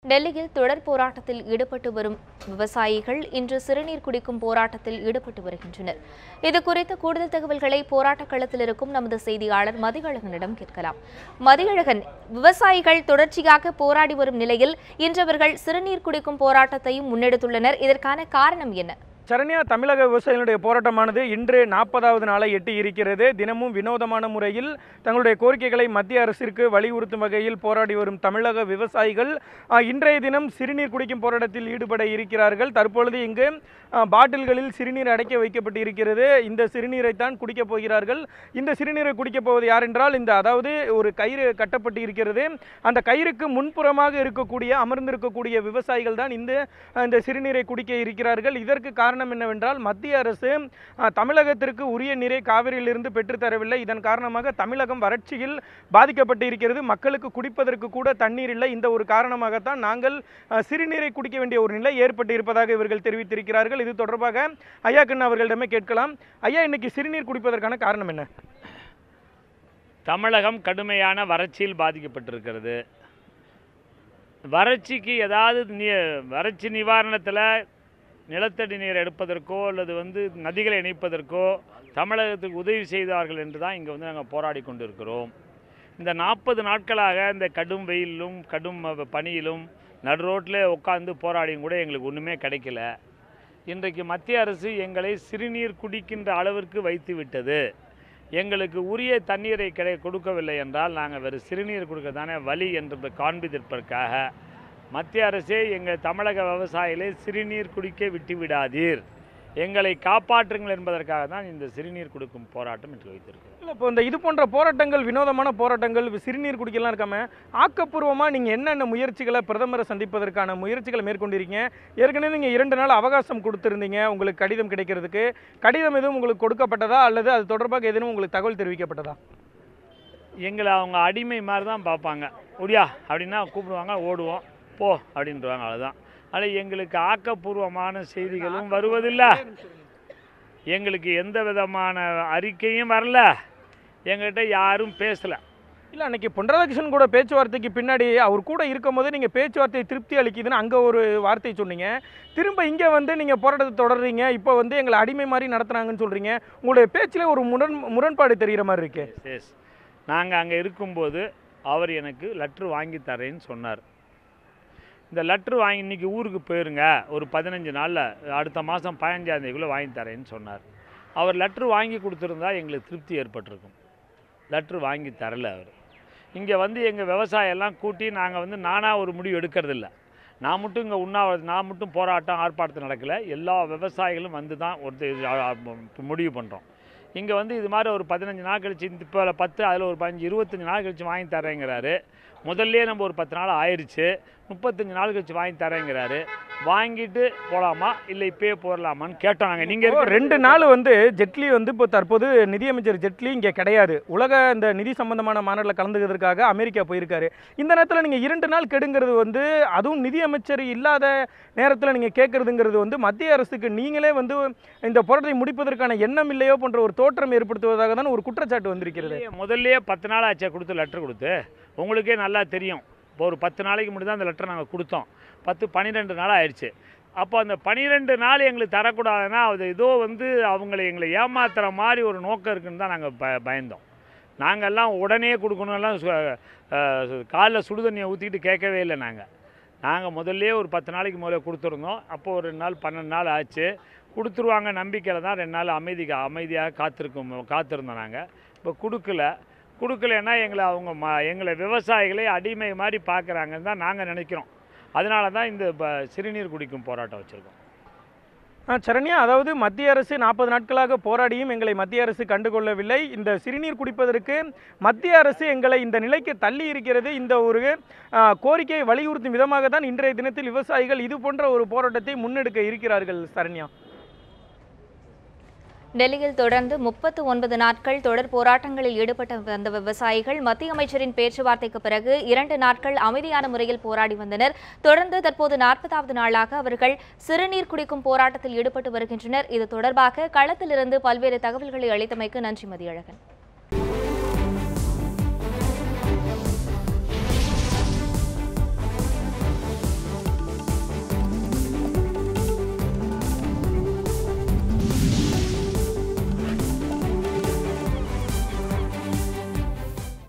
டெல்லியில் தொடர் போராட்டத்தில் ஈடுபட்டு வரும் விவசாயிகள் இன்று சிறுநீர் குடிக்கும் போராட்டத்தில் ஈடுபட்டு வருகின்றனர். இதுகுறித்த கூடுதல் தகவல்களை போராட்டக் களத்தில் இருக்கும் நமது செய்தியாளர் மதியழகனிடம் கேட்கலாம். மதியழகன், விவசாயிகள் தொடர்ச்சியாக போராடி வரும் நிலையில் இன்று அவர்கள் சிறுநீர் குடிக்கும் போராட்டத்தையும் முன்னெடுத்துள்ளனர். இதற்கான காரணம் என்ன? சரண்யா, தமிழக விவசாயிகளுடைய போராட்டமானது இன்று 40வது நாளை எட்டி இருக்கிறது. தினமும் வினோதமான முறையில் தங்களுடைய கோரிக்கைகளை மத்திய அரசிற்கு வலியுறுத்தும் வகையில் போராடி வரும் தமிழக விவசாயிகள் இன்றைய தினம் சிறுநீர் குடிக்கும் போராட்டத்தில் ஈடுபட இருக்கிறார்கள். தற்பொழுது இங்கு பாட்டில்களில் சிறுநீர் அடைக்க வைக்கப்பட்டு இருக்கிறது. இந்த சிறுநீரை தான் குடிக்கப் போகிறார்கள். இந்த சிறுநீரை குடிக்கப் போவது யார் என்றால், அதாவது ஒரு கயிறு கட்டப்பட்டு இருக்கிறது. அந்த கயிறுக்கு முன்புறமாக அமர்ந்திருக்கக்கூடிய விவசாயிகள் தான் இந்த சிறுநீரை குடிக்க இருக்கிறார்கள். இதற்கு காரணம் என்னவென்றால், மத்திய அரசு தமிழகத்திற்கு உரிய நீரை காவிரியிலிருந்து பெற்றுத்தரவில்லை. இதன் காரணமாக தமிழகம் வறட்சியில் பாதிக்கப்பட்டு இருக்கிறது. மக்களுக்கு குடிப்பதற்கு கூட தண்ணீர் இல்லை. இந்த ஒரு காரணமாகத்தான் நாங்கள் சிறுநீரை குடிக்க வேண்டிய ஒரு நிலை ஏற்பட்டு இருப்பதாக இவர்கள் தெரிவித்திருக்கிறார்கள். இது தொடர்பாக ஐயா கண்ணா அவர்களிடமே கேட்கலாம். ஐயா, இன்னைக்கு சிறுநீர் குடிப்பதற்கான காரணம் என்ன? தமிழகம் கடுமையான வறட்சியில் பாதிக்கப்பட்டிருக்கிறது. வறட்சிக்கு ஏதாவது வறட்சி நிவாரணத்தில் நிலத்தடி நீர் எடுப்பதற்கோ அல்லது நதிகளை இணைப்பதற்கோ தமிழகத்துக்கு உதவி செய்தார்கள் என்று தான் இங்கே நாங்கள் போராடி கொண்டு இருக்கிறோம். இந்த 40 நாட்களாக இந்த கடும் வெயிலும் கடும் பனியிலும் நடு ரோட்டில் உட்காந்து போராடியும் கூட எங்களுக்கு ஒன்றுமே கிடைக்கல. இன்றைக்கு மத்திய அரசு எங்களை சிறுநீர் குடிக்கின்ற அளவிற்கு வைத்து விட்டது. எங்களுக்கு உரிய தண்ணீரை கொடுக்கவில்லை என்றால் நாங்கள் வேறு சிறுநீர் கொடுக்க தானே வழி என்று காண்பிப்பதற்காக மத்திய அரசே எங்கள் தமிழக விவசாயிகளை சிறுநீர் குடிக்க விட்டுவிடாதீர், எங்களை காப்பாற்றுங்கள் என்பதற்காக தான் இந்த சிறுநீர் கொடுக்கும் போராட்டம் என்று வைத்திருக்கிறோம். இல்லை, இப்போ இது போன்ற போராட்டங்கள், வினோதமான போராட்டங்கள், சிறுநீர் குடிக்கலாம் இருக்காம ஆக்கப்பூர்வமாக நீங்கள் என்னென்ன முயற்சிகளை பிரதமரை சந்திப்பதற்கான முயற்சிகளை மேற்கொண்டிருக்கீங்க? ஏற்கனவே நீங்கள் 2 நாள் அவகாசம் கொடுத்துருந்தீங்க உங்களுக்கு கடிதம் கிடைக்கிறதுக்கு. கடிதம் எதுவும் உங்களுக்கு கொடுக்கப்பட்டதா அல்லது அது தொடர்பாக எதுவும் உங்களுக்கு தகவல் தெரிவிக்கப்பட்டதா? எங்களை அவங்க அடிமை மாதிரி தான் பார்ப்பாங்க. ஒடியா அப்படின்னா கூப்பிடுவாங்க, ஓடுவோம், போ அப்படின்றவாங்க, அவ்வளோதான். ஆனால் எங்களுக்கு ஆக்கப்பூர்வமான செய்திகளும் வருவதில்லை. எங்களுக்கு எந்த விதமான அறிக்கையும் வரல. எங்கள்கிட்ட யாரும் பேசலை. இல்லை, அன்றைக்கி பொன் ராதாகிருஷ்ணன் கூட பேச்சுவார்த்தைக்கு பின்னாடி அவர் கூட இருக்கும் போது நீங்கள் பேச்சுவார்த்தை திருப்தி அளிக்குதுன்னு அங்கே ஒரு வார்த்தை சொன்னீங்க. திரும்ப இங்கே நீங்கள் போராட்டத்தை தொடர்றீங்க. இப்போ எங்களை அடிமை மாதிரி நடத்துகிறாங்கன்னு சொல்கிறீங்க. உங்களுடைய பேச்சில் ஒரு முரண்பாடு தெரிகிற மாதிரி இருக்கு. எஸ், நாங்கள் அங்கே இருக்கும்போது அவர் எனக்கு லெட்ரு வாங்கி தரேன்னு சொன்னார். இந்த லெட்ரு வாங்கி இன்றைக்கி ஊருக்கு போயிருங்க, ஒரு 15 நாளில் அடுத்த மாதம் 15ஆம் தேதிக்குள்ளே வாங்கி தரேன்னு சொன்னார். அவர் லெட்ரு வாங்கி கொடுத்துருந்தா எங்களுக்கு திருப்தி ஏற்பட்டிருக்கும். லெட்ரு வாங்கி தரலை அவர். இங்கே எங்கள் விவசாயெல்லாம் கூட்டி நாங்கள் நானாக ஒரு முடிவு எடுக்கிறதில்ல. நான் மட்டும் இங்கே நான் மட்டும் போராட்டம் ஆர்ப்பாட்டத்தில் நடக்கலை. எல்லா விவசாயிகளும் தான் முடிவு பண்ணுறோம். இங்கே இது மாதிரி ஒரு 15 நாள் கழிச்சு, இப்போ 10, அதில் ஒரு 15, 25 நாள் கழிச்சு வாங்கி தரேங்கிறாரு. முதல்ல நம்ம ஒரு 10 நாள் ஆயிடுச்சு, 35 நாள் கழிச்சு வாங்கி தரேங்கிறாரு. வாங்கிட்டு போகலாமா இல்லை இப்போயே போடலாமான்னு கேட்டோம் நாங்கள். நீங்கள் 2 நாள் ஜெட்லி இப்போ தற்போது நிதியமைச்சர் ஜெட்லி இங்கே கிடையாது. உலக இந்த நிதி சம்பந்தமான மாநாட்டில் கலந்துக்கிறதுக்காக அமெரிக்கா போயிருக்காரு. இந்த நேரத்தில் நீங்கள் 2 நாள் கெடுங்கிறது அதுவும் நிதியமைச்சர் இல்லாத நேரத்தில் நீங்கள் கேட்குறதுங்கிறது மத்திய அரசுக்கு நீங்களே இந்த போராட்டத்தை முடிப்பதற்கான எண்ணம் இல்லையோ போன்ற ஒரு தோற்றம் ஏற்படுத்துவதாக தான் ஒரு குற்றச்சாட்டு வந்திருக்கிறது. முதல்ல 10 நாள் ஆச்சா கொடுத்து லெட்டர் கொடுத்து? உங்களுக்கே நல்லா தெரியும். இப்போ ஒரு 10 நாளைக்கு முன்னாடி தான் அந்த லெட்டரை நாங்கள் கொடுத்தோம். 12 நாள் ஆயிடுச்சு. அப்போ அந்த 12 நாள் எங்களுக்கு தரக்கூடாதுன்னா அது ஏதோ எங்களை ஏமாத்துகிற மாதிரி ஒரு நோக்கம் இருக்குன்னு தான் நாங்கள் பயந்தோம். நாங்கள்லாம் உடனே கொடுக்கணும்லாம் காலைல சுடுதண்ணியை ஊற்றிக்கிட்டு கேட்கவே இல்லை. நாங்கள் முதல்ல ஒரு 10 நாளைக்கு முதல்ல கொடுத்துருந்தோம். அப்போது ஒரு 2 நாள் 12 நாள் ஆச்சு. கொடுத்துருவாங்க நம்பிக்கையில் தான் 2 நாள் அமைதியாக காத்திருந்தோம். நாங்கள் இப்போ கொடுக்கலன்னா எங்களை விவசாயிகளை அடிமை மாதிரி பார்க்குறாங்கன்னு தான் நாங்கள் நினைக்கிறோம். அதனால தான் இந்த சிறுநீர் குடிக்கும் போராட்டம் வச்சுருக்கோம். சரண்யா, அதாவது மத்திய அரசு 40 நாட்களாக போராடியும் எங்களை மத்திய அரசு கண்டுகொள்ளவில்லை. இந்த சிறுநீர் குடிப்பதற்கு மத்திய அரசு எங்களை இந்த நிலைக்கு தள்ளி இருக்கிறது. இந்த ஒரு கோரிக்கையை வலியுறுத்தும் விதமாக தான் இன்றைய தினத்தில் விவசாயிகள் இது போன்ற ஒரு போராட்டத்தை முன்னெடுக்க இருக்கிறார்கள். சரண்யா, டெல்லியில் தொடர்ந்து 39 நாட்கள் தொடர் போராட்டங்களில் ஈடுபட்டு வந்த விவசாயிகள் மத்திய அமைச்சரின் பேச்சுவார்த்தைக்கு பிறகு 2 நாட்கள் அமைதியான முறையில் போராடி வந்தனர். தொடர்ந்து தற்போது 40வது நாளாக அவர்கள் சிறுநீர் குடிக்கும் போராட்டத்தில் ஈடுபட்டு வருகின்றனர். இது தொடர்பாக களத்திலிருந்து பல்வேறு தகவல்களை அளித்தமைக்கு நன்றி மதியழகன்.